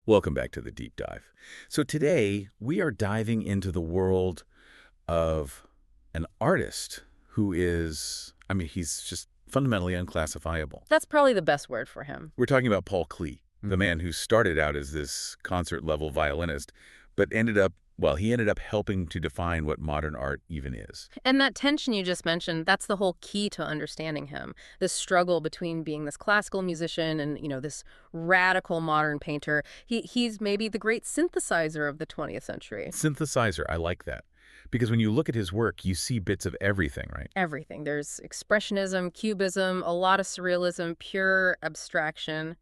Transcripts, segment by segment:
Welcome back to the deep dive. So today we are diving into the world of an artist who is, he's just fundamentally unclassifiable. That's probably the best word for him. We're talking about Paul Klee, the man who started out as this concert-level violinist, but he ended up helping to define what modern art even is. And that tension you just mentioned, that's the whole key to understanding him. This struggle between being this classical musician and, this radical modern painter. He's maybe the great synthesizer of the 20th century. Synthesizer, I like that. Because when you look at his work, you see bits of everything, right? Everything. There's Expressionism, Cubism, a lot of Surrealism, pure abstraction.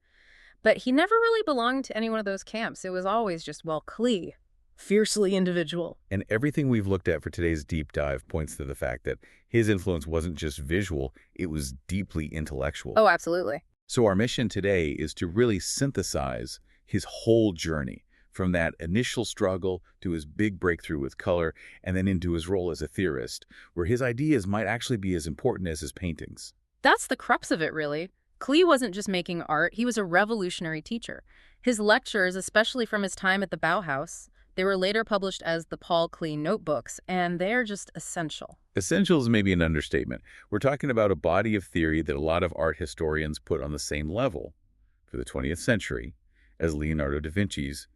But he never really belonged to any one of those camps. It was always just, Klee. Fiercely individual. And everything we've looked at for today's deep dive points to the fact that his influence wasn't just visual, it was deeply intellectual. Oh, absolutely. So our mission today is to really synthesize his whole journey, from that initial struggle to his big breakthrough with color, and then into his role as a theorist, where his ideas might actually be as important as his paintings. That's the crux of it, really. Klee wasn't just making art, he was a revolutionary teacher. His lectures, especially from his time at the Bauhaus, they were later published as the Paul Klee notebooks, and they're just essential. Essential is maybe an understatement. We're talking about a body of theory that a lot of art historians put on the same level for the 20th century as Leonardo da Vinci's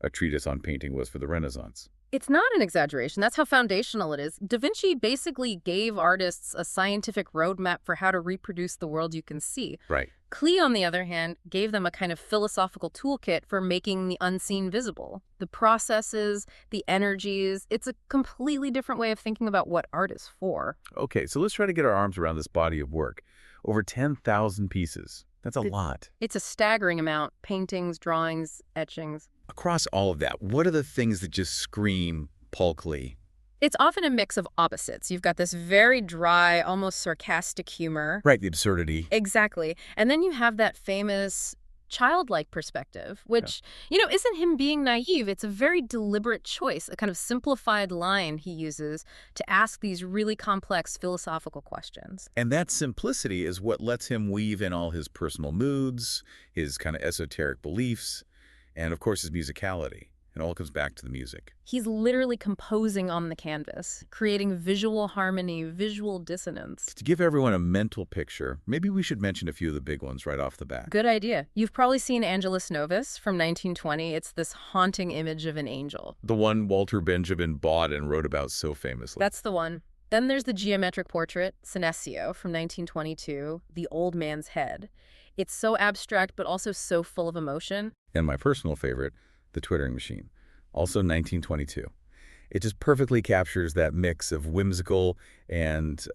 A Treatise on Painting was for the Renaissance. It's not an exaggeration. That's how foundational it is. Da Vinci basically gave artists a scientific roadmap for how to reproduce the world you can see. Right. Klee, on the other hand, gave them a kind of philosophical toolkit for making the unseen visible. The processes, the energies, it's a completely different way of thinking about what art is for. Okay, so let's try to get our arms around this body of work. Over 10,000 pieces. That's a lot. It's a staggering amount. Paintings, drawings, etchings. Across all of that, what are the things that just scream Paul Klee? It's often a mix of opposites. You've got this very dry, almost sarcastic humor. Right, the absurdity. Exactly. And then you have that famous childlike perspective, which, isn't him being naive. It's a very deliberate choice, a kind of simplified line he uses to ask these really complex philosophical questions. And that simplicity is what lets him weave in all his personal moods, his kind of esoteric beliefs, and of course his musicality. It all comes back to the music. He's literally composing on the canvas, creating visual harmony, visual dissonance. To give everyone a mental picture, maybe we should mention a few of the big ones right off the bat. Good idea. You've probably seen Angelus Novus from 1920. It's this haunting image of an angel. The one Walter Benjamin bought and wrote about so famously. That's the one. Then there's the geometric portrait, Senecio, from 1922, The Old Man's Head. It's so abstract, but also so full of emotion. And my personal favorite, The Twittering Machine, also 1922. It just perfectly captures that mix of whimsical and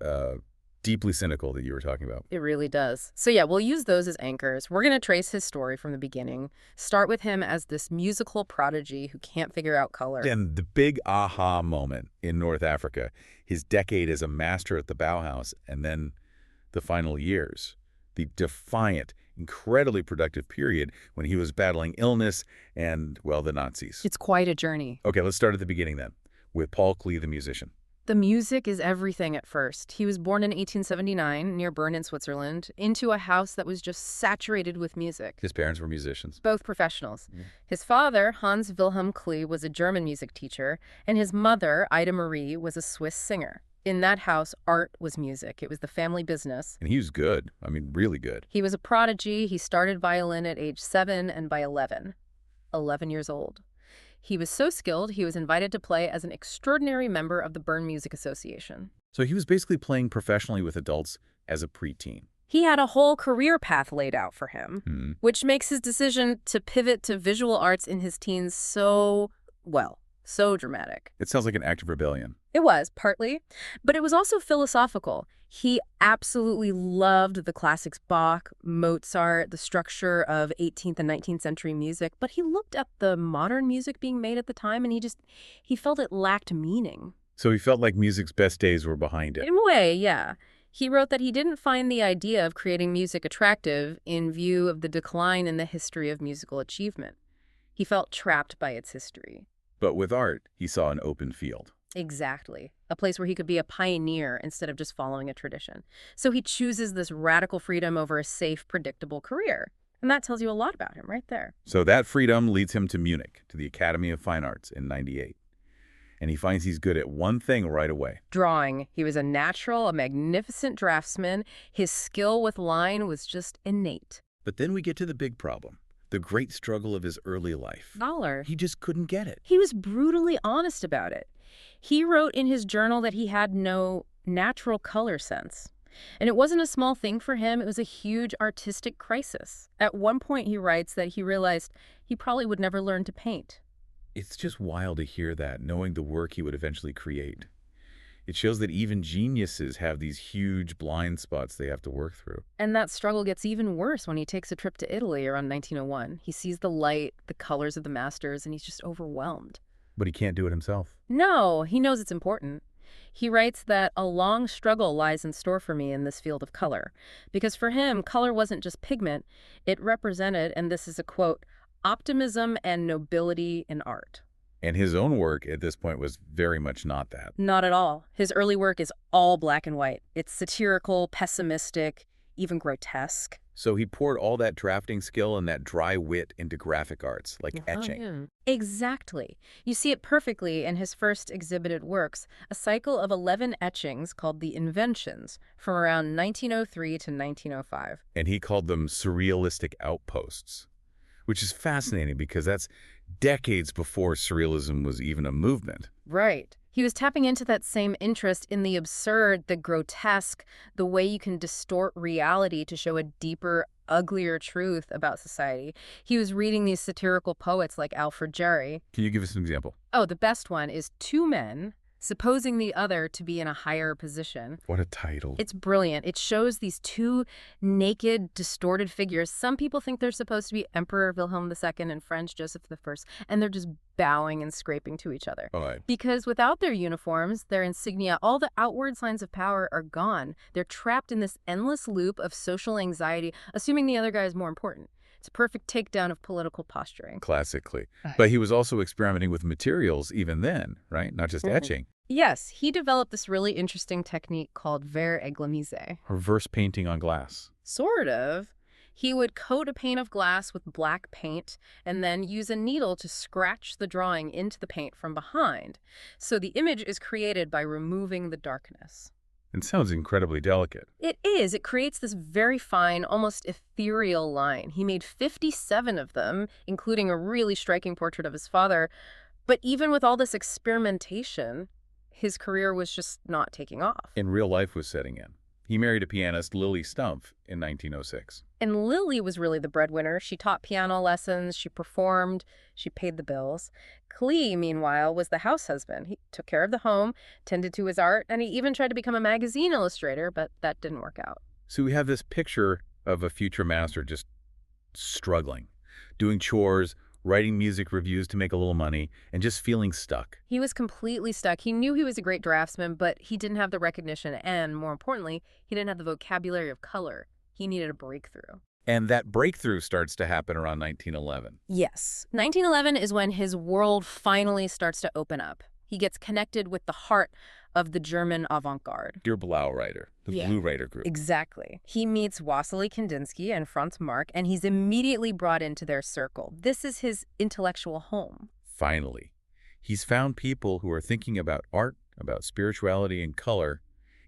deeply cynical that you were talking about. It really does. So yeah, we'll use those as anchors. We're going to trace his story from the beginning, start with him as this musical prodigy who can't figure out color. And the big aha moment in North Africa, his decade as a master at the Bauhaus, and then the final years, the defiant, incredibly productive period when he was battling illness and, the Nazis. It's quite a journey. Okay, let's start at the beginning then, with Paul Klee, the musician. The music is everything at first. He was born in 1879 near Bern in Switzerland, into a house that was just saturated with music. His parents were musicians. Both professionals. His father, Hans Wilhelm Klee, was a German music teacher, and his mother, Ida Marie, was a Swiss singer. In that house, art was music. It was the family business. And he was good. Really good. He was a prodigy. He started violin at age 7 and by 11 years old. He was so skilled, he was invited to play as an extraordinary member of the Bern Music Association. So he was basically playing professionally with adults as a preteen. He had a whole career path laid out for him, which makes his decision to pivot to visual arts in his teens so dramatic. It sounds like an act of rebellion. It was, partly, but it was also philosophical. He absolutely loved the classics, Bach, Mozart, the structure of 18th and 19th century music, but he looked at the modern music being made at the time and he felt it lacked meaning. So he felt like music's best days were behind it. In a way, yeah. He wrote that he didn't find the idea of creating music attractive in view of the decline in the history of musical achievement. He felt trapped by its history. But with art, he saw an open field. Exactly. A place where he could be a pioneer instead of just following a tradition. So he chooses this radical freedom over a safe, predictable career. And that tells you a lot about him right there. So that freedom leads him to Munich, to the Academy of Fine Arts in '98. And he finds he's good at one thing right away. Drawing. He was a natural, a magnificent draftsman. His skill with line was just innate. But then we get to the big problem, the great struggle of his early life. Dollar. He just couldn't get it. He was brutally honest about it. He wrote in his journal that he had no natural color sense. And it wasn't a small thing for him. It was a huge artistic crisis. At one point, he writes that he realized he probably would never learn to paint. It's just wild to hear that, knowing the work he would eventually create. It shows that even geniuses have these huge blind spots they have to work through. And that struggle gets even worse when he takes a trip to Italy around 1901. He sees the light, the colors of the masters, and he's just overwhelmed. But he can't do it himself. No, he knows it's important. He writes that a long struggle lies in store for me in this field of color. Because for him, color wasn't just pigment. It represented, and this is a quote, optimism and nobility in art. And his own work at this point was very much not that. Not at all. His early work is all black and white. It's satirical, pessimistic, even grotesque. So he poured all that drafting skill and that dry wit into graphic arts, like etching. Yeah. Exactly. You see it perfectly in his first exhibited works, a cycle of 11 etchings called The Inventions from around 1903 to 1905. And he called them surrealistic outposts, which is fascinating because that's decades before Surrealism was even a movement. Right. He was tapping into that same interest in the absurd, the grotesque, the way you can distort reality to show a deeper, uglier truth about society. He was reading these satirical poets like Alfred Jarry. Can you give us an example? Oh, the best one is two men supposing the other to be in a higher position. What a title. It's brilliant. It shows these two naked, distorted figures. Some people think they're supposed to be Emperor Wilhelm II and Franz Joseph I, and they're just bowing and scraping to each other. All right. Because without their uniforms, their insignia, all the outward signs of power are gone. They're trapped in this endless loop of social anxiety, assuming the other guy is more important. It's a perfect takedown of political posturing. Classically. But he was also experimenting with materials even then, right? Not just etching. Yes, he developed this really interesting technique called verre et glamise. Reverse painting on glass. Sort of. He would coat a pane of glass with black paint and then use a needle to scratch the drawing into the paint from behind. So the image is created by removing the darkness. It sounds incredibly delicate. It is. It creates this very fine, almost ethereal line. He made 57 of them, including a really striking portrait of his father. But even with all this experimentation, his career was just not taking off. And real life was setting in. He married a pianist, Lily Stumpf, in 1906. And Lily was really the breadwinner. She taught piano lessons, she performed, she paid the bills. Klee, meanwhile, was the house husband. He took care of the home, tended to his art, and he even tried to become a magazine illustrator, but that didn't work out. So we have this picture of a future master just struggling, doing chores, writing music reviews to make a little money, and just feeling stuck. He was completely stuck. He knew he was a great draftsman, but he didn't have the recognition and, more importantly, he didn't have the vocabulary of color. He needed a breakthrough. And that breakthrough starts to happen around 1911. Yes. 1911 is when his world finally starts to open up. He gets connected with the heart of the German avant-garde. Der Blaureiter, the Blue Rider group. Exactly. He meets Wassily Kandinsky and Franz Marc, and he's immediately brought into their circle. This is his intellectual home. Finally, he's found people who are thinking about art, about spirituality and color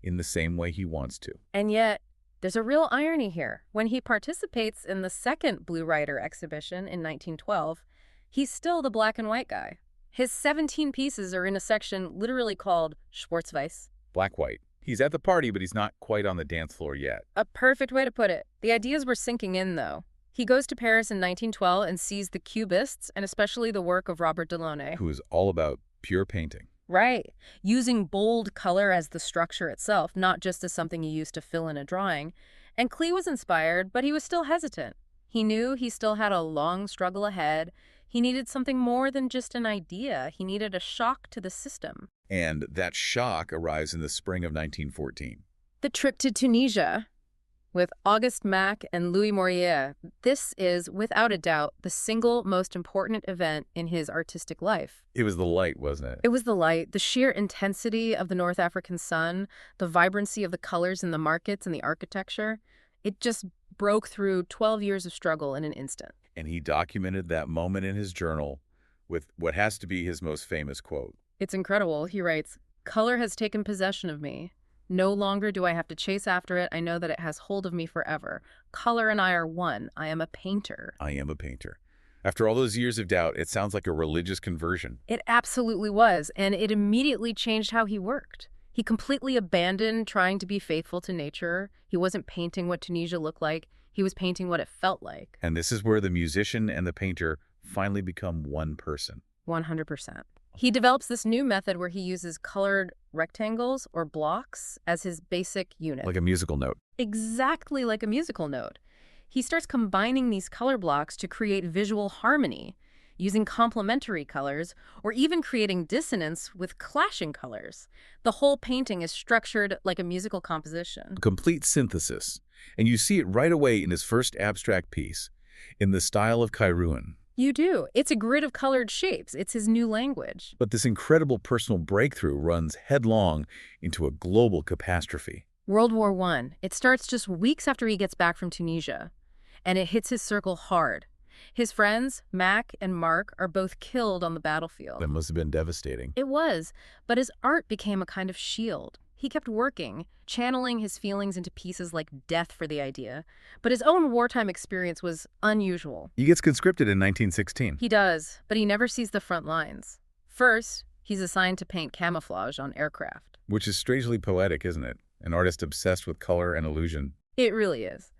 in the same way he wants to. And yet, there's a real irony here. When he participates in the second Blue Rider exhibition in 1912, he's still the black and white guy. His 17 pieces are in a section literally called Schwarz-Weiß. Black-white. He's at the party, but he's not quite on the dance floor yet. A perfect way to put it. The ideas were sinking in, though. He goes to Paris in 1912 and sees the Cubists, and especially the work of Robert Delaunay. Who is all about pure painting. Right. Using bold color as the structure itself, not just as something you use to fill in a drawing. And Klee was inspired, but he was still hesitant. He knew he still had a long struggle ahead. He needed something more than just an idea. He needed a shock to the system. And that shock arrives in the spring of 1914. The trip to Tunisia with Auguste Mack and Louis Morier. This is, without a doubt, the single most important event in his artistic life. It was the light, wasn't it? It was the light, the sheer intensity of the North African sun, the vibrancy of the colors in the markets and the architecture. It just broke through 12 years of struggle in an instant. And he documented that moment in his journal with what has to be his most famous quote. It's incredible. He writes, "Color has taken possession of me. No longer do I have to chase after it. I know that it has hold of me forever. Color and I are one. I am a painter." I am a painter. After all those years of doubt, it sounds like a religious conversion. It absolutely was, and it immediately changed how he worked. He completely abandoned trying to be faithful to nature. He wasn't painting what Tunisia looked like. He was painting what it felt like. And this is where the musician and the painter finally become one person. 100%. He develops this new method where he uses colored rectangles or blocks as his basic unit. Like a musical note. Exactly like a musical note. He starts combining these color blocks to create visual harmony, using complementary colors, or even creating dissonance with clashing colors. The whole painting is structured like a musical composition. Complete synthesis. And you see it right away in his first abstract piece, in the style of Kairouan. You do. It's a grid of colored shapes. It's his new language. But this incredible personal breakthrough runs headlong into a global catastrophe. World War I. It starts just weeks after he gets back from Tunisia, and it hits his circle hard. His friends, Mac and Mark, are both killed on the battlefield. That must have been devastating. It was, but his art became a kind of shield. He kept working, channeling his feelings into pieces like Death for the Idea, but his own wartime experience was unusual. He gets conscripted in 1916. He does, but he never sees the front lines. First, he's assigned to paint camouflage on aircraft. Which is strangely poetic, isn't it? An artist obsessed with color and illusion. It really is.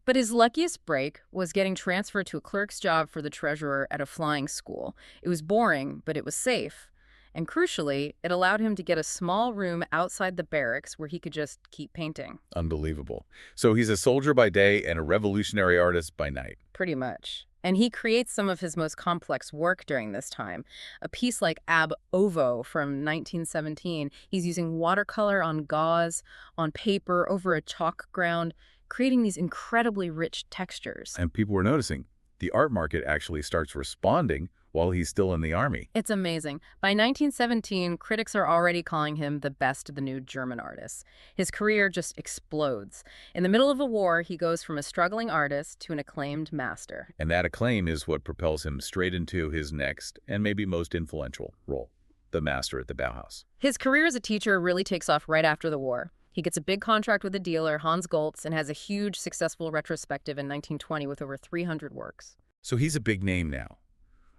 But his luckiest break was getting transferred to a clerk's job for the treasurer at a flying school. It was boring, but it was safe. And crucially, it allowed him to get a small room outside the barracks where he could just keep painting. Unbelievable. So he's a soldier by day and a revolutionary artist by night. Pretty much. And he creates some of his most complex work during this time. A piece like Ab Ovo from 1917, he's using watercolor on gauze, on paper, over a chalk ground, creating these incredibly rich textures. And people were noticing. The art market actually starts responding while he's still in the army. It's amazing. By 1917, critics are already calling him the best of the new German artists. His career just explodes. In the middle of a war, he goes from a struggling artist to an acclaimed master. And that acclaim is what propels him straight into his next and maybe most influential role, the master at the Bauhaus. His career as a teacher really takes off right after the war. He gets a big contract with a dealer, Hans Goltz, and has a huge successful retrospective in 1920 with over 300 works. So he's a big name now.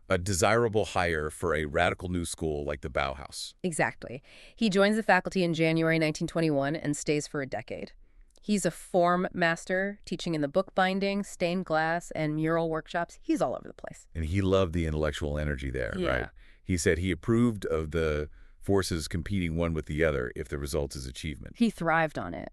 A desirable hire for a radical new school like the Bauhaus. Exactly. He joins the faculty in January 1921 and stays for a decade. He's a form master, teaching in the bookbinding, stained glass, and mural workshops. He's all over the place. And he loved the intellectual energy there, right? He said he approved of the forces competing one with the other if the result is achievement. He thrived on it.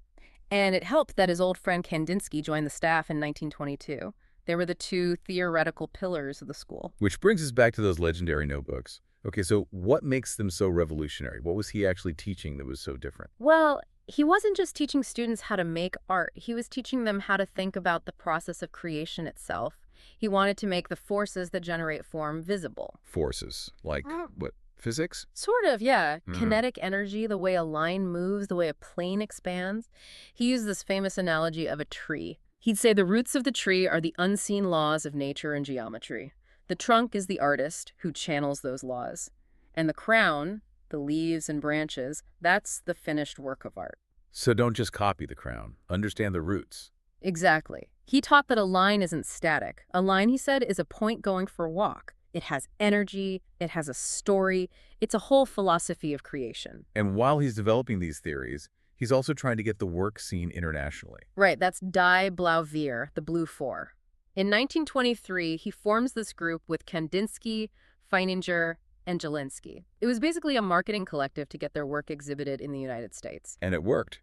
And it helped that his old friend Kandinsky joined the staff in 1922. They were the two theoretical pillars of the school. Which brings us back to those legendary notebooks. Okay, so what makes them so revolutionary? What was he actually teaching that was so different? Well, he wasn't just teaching students how to make art. He was teaching them how to think about the process of creation itself. He wanted to make the forces that generate form visible. Forces? Like what? Physics? Sort of, yeah. Kinetic energy, the way a line moves, the way a plane expands. He used this famous analogy of a tree. He'd say the roots of the tree are the unseen laws of nature and geometry. The trunk is the artist who channels those laws. And the crown, the leaves and branches, that's the finished work of art. So don't just copy the crown. Understand the roots. Exactly. He taught that a line isn't static. A line, he said, is a point going for a walk. It has energy, it has a story, it's a whole philosophy of creation. And while he's developing these theories, he's also trying to get the work seen internationally. Right, that's Die Blau Vier, the Blue Four. In 1923, he forms this group with Kandinsky, Feininger, and Jelinsky. It was basically a marketing collective to get their work exhibited in the United States. And it worked.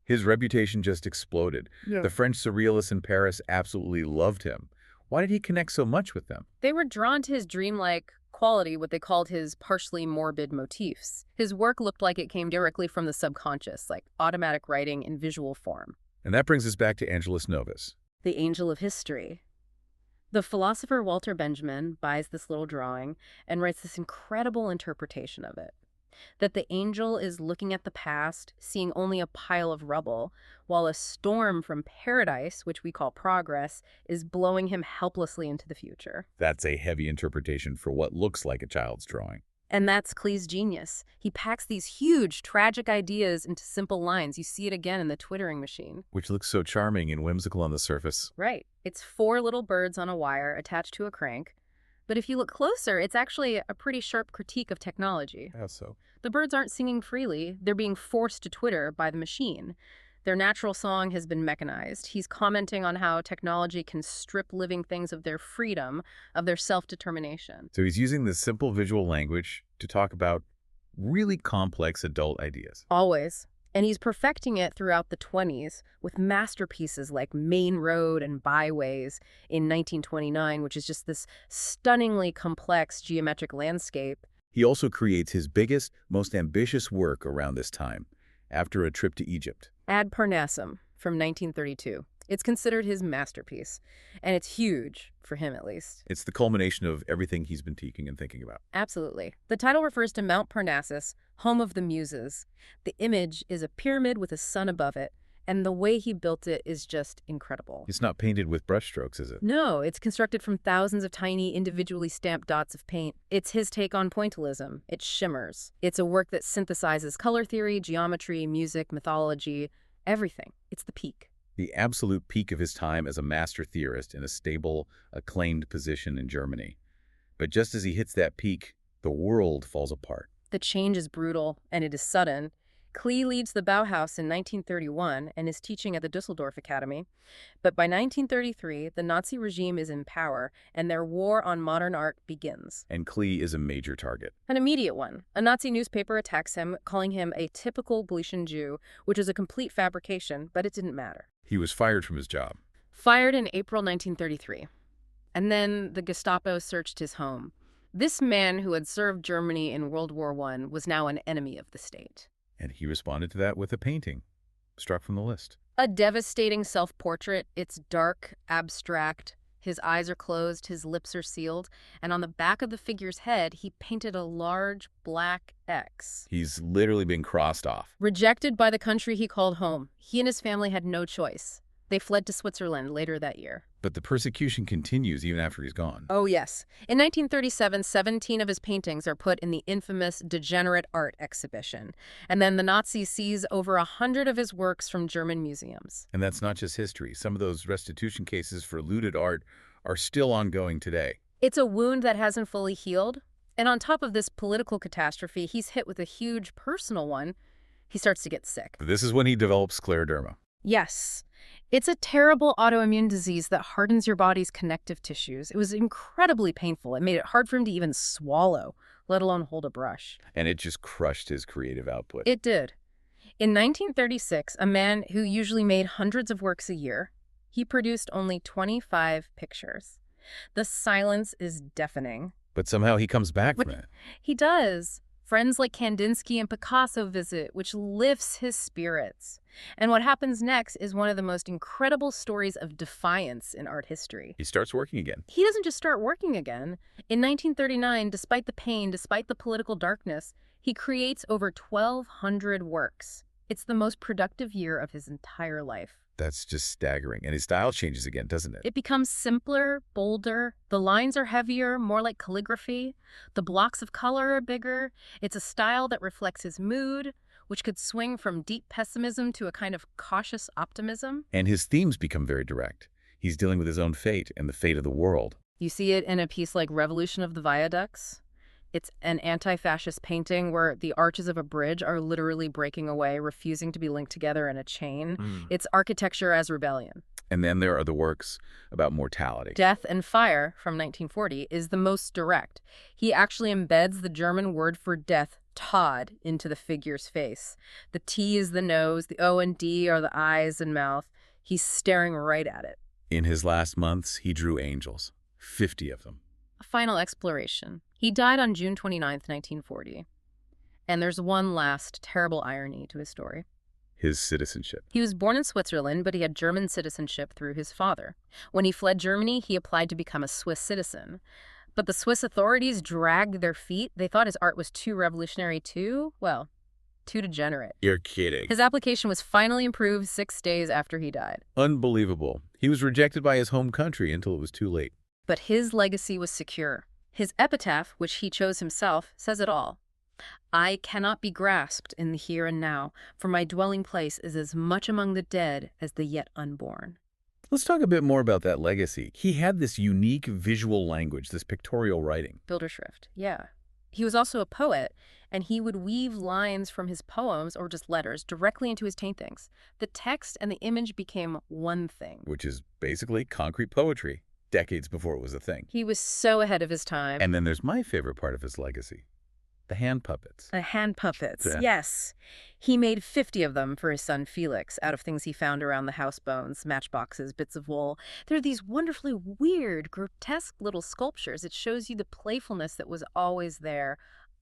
His reputation just exploded. Yeah. The French surrealists in Paris absolutely loved him. Why did he connect so much with them? They were drawn to his dreamlike quality, what they called his partially morbid motifs. His work looked like it came directly from the subconscious, like automatic writing in visual form. And that brings us back to Angelus Novus. The angel of history. The philosopher Walter Benjamin buys this little drawing and writes this incredible interpretation of it. That the angel is looking at the past, seeing only a pile of rubble, while a storm from paradise, which we call progress, is blowing him helplessly into the future. That's a heavy interpretation for what looks like a child's drawing. And that's Klee's genius. He packs these huge, tragic ideas into simple lines. You see it again in the twittering machine. Which looks so charming and whimsical on the surface. Right. It's 4 little birds on a wire attached to a crank. But if you look closer, it's actually a pretty sharp critique of technology. How so? The birds aren't singing freely. They're being forced to twitter by the machine. Their natural song has been mechanized. He's commenting on how technology can strip living things of their freedom, of their self-determination. So he's using this simple visual language to talk about really complex adult ideas. Always. And he's perfecting it throughout the 20s with masterpieces like Main Road and Byways in 1929, which is just this stunningly complex geometric landscape. He also creates his biggest, most ambitious work around this time, after a trip to Egypt. Ad Parnassum from 1932. It's considered his masterpiece, and it's huge, for him at least. It's the culmination of everything he's been teaching and thinking about. Absolutely. The title refers to Mount Parnassus, home of the Muses. The image is a pyramid with a sun above it, and the way he built it is just incredible. It's not painted with brushstrokes, is it? No, it's constructed from thousands of tiny, individually stamped dots of paint. It's his take on pointillism. It shimmers. It's a work that synthesizes color theory, geometry, music, mythology, everything. It's the peak. The absolute peak of his time as a master theorist in a stable, acclaimed position in Germany. But just as he hits that peak, the world falls apart. The change is brutal, and it is sudden. Klee leads the Bauhaus in 1931 and is teaching at the Dusseldorf Academy. But by 1933, the Nazi regime is in power, and their war on modern art begins. And Klee is a major target. An immediate one. A Nazi newspaper attacks him, calling him a typical Galician Jew, which is a complete fabrication, but it didn't matter. He was fired from his job. Fired in April 1933. And then the Gestapo searched his home. This man who had served Germany in World War I was now an enemy of the state. And he responded to that with a painting, struck from the list. A devastating self-portrait. It's dark, abstract. His eyes are closed, his lips are sealed, and on the back of the figure's head, he painted a large black X. He's literally been crossed off. Rejected by the country he called home, he and his family had no choice. They fled to Switzerland later that year. But the persecution continues even after he's gone. Oh, yes. In 1937, 17 of his paintings are put in the infamous Degenerate Art exhibition. And then the Nazis seize over 100 of his works from German museums. And that's not just history. Some of those restitution cases for looted art are still ongoing today. It's a wound that hasn't fully healed. And on top of this political catastrophe, he's hit with a huge personal one. He starts to get sick. This is when he develops scleroderma. Yes. It's a terrible autoimmune disease that hardens your body's connective tissues. It was incredibly painful. It made it hard for him to even swallow, let alone hold a brush. And it just crushed his creative output. It did. In 1936, a man who usually made hundreds of works a year, he produced only 25 pictures. The silence is deafening. But somehow he comes back from it. He does. Friends like Kandinsky and Picasso visit, which lifts his spirits. And what happens next is one of the most incredible stories of defiance in art history. He starts working again. He doesn't just start working again. In 1939, despite the pain, despite the political darkness, he creates over 1,200 works. It's the most productive year of his entire life. That's just staggering. And his style changes again, doesn't it? It becomes simpler, bolder. The lines are heavier, more like calligraphy. The blocks of color are bigger. It's a style that reflects his mood, which could swing from deep pessimism to a kind of cautious optimism. And his themes become very direct. He's dealing with his own fate and the fate of the world. You see it in a piece like Revolution of the Viaducts. It's an anti-fascist painting where the arches of a bridge are literally breaking away, refusing to be linked together in a chain. It's architecture as rebellion. And then there are the works about mortality. Death and Fire from 1940 is the most direct. He actually embeds the German word for death, Tod, into the figure's face. The T is the nose, the O and D are the eyes and mouth. He's staring right at it. In his last months, he drew angels, 50 of them. A final exploration. He died on June 29, 1940. And there's one last terrible irony to his story. His citizenship. He was born in Switzerland, but he had German citizenship through his father. When he fled Germany, he applied to become a Swiss citizen. But the Swiss authorities dragged their feet. They thought his art was too revolutionary, too degenerate. You're kidding. His application was finally approved 6 days after he died. Unbelievable. He was rejected by his home country until it was too late. But his legacy was secure. His epitaph, which he chose himself, says it all. I cannot be grasped in the here and now, for my dwelling place is as much among the dead as the yet unborn. Let's talk a bit more about that legacy. He had this unique visual language, this pictorial writing. Bilderschrift, yeah. He was also a poet, and he would weave lines from his poems, or just letters, directly into his paintings. The text and the image became one thing. Which is basically concrete poetry, decades before it was a thing. He was so ahead of his time. And then there's my favorite part of his legacy. The hand puppets. Hand puppets, Yeah. yes. He made 50 of them for his son Felix out of things he found around the house bones, matchboxes, bits of wool. They're these wonderfully weird, grotesque little sculptures. It shows you the playfulness that was always there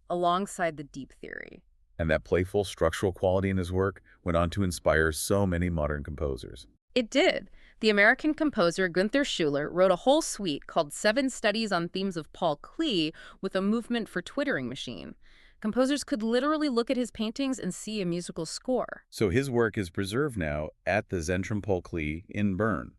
alongside the deep theory. And that playful structural quality in his work went on to inspire so many modern composers. It did. The American composer Gunther Schuller wrote a whole suite called 7 Studies on Themes of Paul Klee with a movement for twittering machine. Composers could literally look at his paintings and see a musical score. So his work is preserved now at the Zentrum Paul Klee in Bern.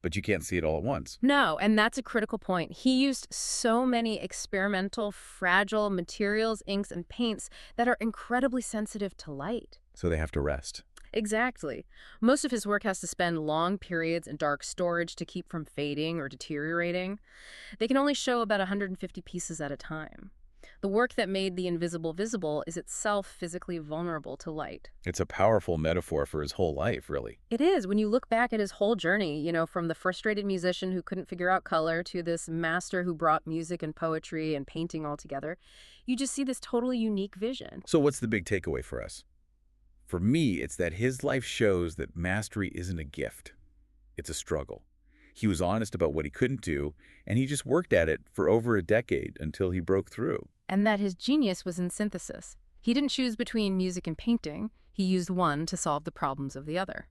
But you can't see it all at once. No, and that's a critical point. He used so many experimental, fragile materials, inks, and paints that are incredibly sensitive to light. So they have to rest. Exactly. Most of his work has to spend long periods in dark storage to keep from fading or deteriorating. They can only show about 150 pieces at a time. The work that made the invisible visible is itself physically vulnerable to light. It's a powerful metaphor for his whole life, really. It is. When you look back at his whole journey, from the frustrated musician who couldn't figure out color to this master who brought music and poetry and painting all together, you just see this totally unique vision. So what's the big takeaway for us? For me, it's that his life shows that mastery isn't a gift. It's a struggle. He was honest about what he couldn't do, and he just worked at it for over a decade until he broke through. And that his genius was in synthesis. He didn't choose between music and painting. He used one to solve the problems of the other.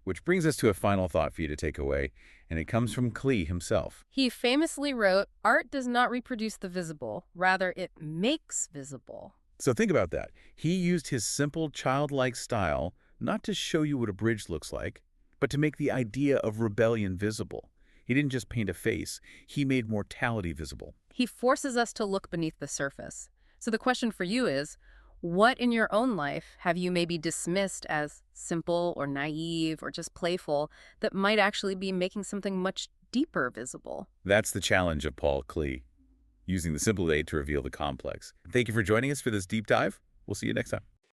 Which brings us to a final thought for you to take away, and it comes from Klee himself. He famously wrote, "Art does not reproduce the visible, rather it makes visible." So think about that. He used his simple, childlike style not to show you what a bridge looks like, but to make the idea of rebellion visible. He didn't just paint a face, he made mortality visible. He forces us to look beneath the surface. So the question for you is, what in your own life have you maybe dismissed as simple or naive or just playful that might actually be making something much deeper visible? That's the challenge of Paul Klee, using the simple aid to reveal the complex. Thank you for joining us for this deep dive. We'll see you next time.